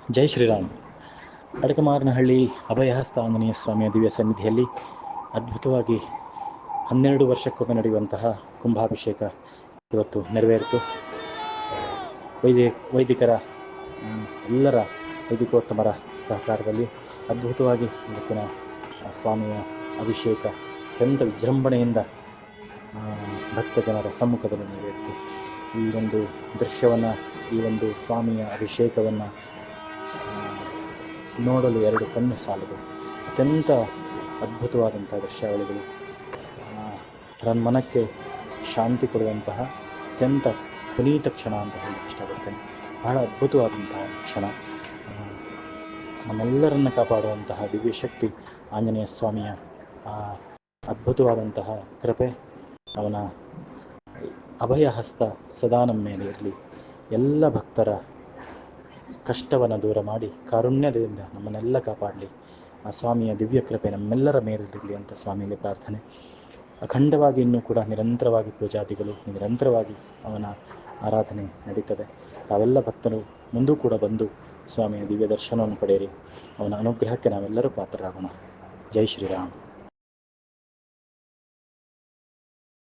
ಜೈ ಶ್ರೀರಾಮ್. ಅಡಕಮಾರನಹಳ್ಳಿ ಅಭಯಹಸ್ತ ಆಂಜನೇಯ ಸ್ವಾಮಿಯ ದಿವ್ಯ ಸನ್ನಿಧಿಯಲ್ಲಿ ಅದ್ಭುತವಾಗಿ 12 ವರ್ಷಕ್ಕೊಮ್ಮೆ ನಡೆಯುವಂತಹ ಕುಂಭಾಭಿಷೇಕ ಇವತ್ತು ನೆರವೇರಿತು. ವೈದಿಕರ ಎಲ್ಲರ ವೈದಿಕೋತ್ತಮರ ಸಹಕಾರದಲ್ಲಿ ಅದ್ಭುತವಾಗಿ ಇವತ್ತಿನ ಸ್ವಾಮಿಯ ಅಭಿಷೇಕ ಅತ್ಯಂತ ವಿಜೃಂಭಣೆಯಿಂದ ಭಕ್ತ ಜನರ ಸಮ್ಮುಖದಲ್ಲಿ ನೆರವೇರಿತು. ಈ ಒಂದು ದೃಶ್ಯವನ್ನು, ಈ ಒಂದು ಸ್ವಾಮಿಯ ಅಭಿಷೇಕವನ್ನು ನೋಡಲು 2 ಕಣ್ಣು ಸಾಲದು. ಅತ್ಯಂತ ಅದ್ಭುತವಾದಂಥ ದೃಶ್ಯಾವಳಿಗಳು, ನನ್ನ ಮನಕ್ಕೆ ಶಾಂತಿ ಕೊಡುವಂತಹ ಅತ್ಯಂತ ಪುನೀತ ಕ್ಷಣ ಅಂತ ಹೇಳಕ್ಕೆ ಇಷ್ಟಪಡ್ತೇನೆ. ಬಹಳ ಅದ್ಭುತವಾದಂತಹ ಕ್ಷಣ. ನಮ್ಮೆಲ್ಲರನ್ನು ಕಾಪಾಡುವಂತಹ ದಿವ್ಯ ಶಕ್ತಿ ಆಂಜನೇಯ ಸ್ವಾಮಿಯ ಅದ್ಭುತವಾದಂತಹ ಕೃಪೆ, ಅವನ ಅಭಯ ಹಸ್ತ ಸದಾ ನಮ್ಮ ಮೇಲೆ ಇರಲಿ. ಎಲ್ಲ ಭಕ್ತರ ಕಷ್ಟವನ್ನು ದೂರ ಮಾಡಿ ಕಾರುಣ್ಯದಿಂದ ನಮ್ಮನ್ನೆಲ್ಲ ಕಾಪಾಡಲಿ. ಆ ಸ್ವಾಮಿಯ ದಿವ್ಯ ಕೃಪೆ ನಮ್ಮೆಲ್ಲರ ಮೇಲಿರಲಿ ಅಂತ ಸ್ವಾಮಿಯಲ್ಲಿ ಪ್ರಾರ್ಥನೆ. ಅಖಂಡವಾಗಿ ಇನ್ನೂ ಕೂಡ ನಿರಂತರವಾಗಿ ಪೂಜಾದಿಗಳು, ನಿರಂತರವಾಗಿ ಅವನ ಆರಾಧನೆ ನಡೀತದೆ. ತಾವೆಲ್ಲ ಭಕ್ತರು ಮುಂದೂ ಕೂಡ ಬಂದು ಸ್ವಾಮಿಯ ದಿವ್ಯ ದರ್ಶನವನ್ನು ಪಡೆಯಿರಿ. ಅವನ ಅನುಗ್ರಹಕ್ಕೆ ನಾವೆಲ್ಲರೂ ಪಾತ್ರರಾಗೋಣ. ಜೈ ಶ್ರೀರಾಮ್.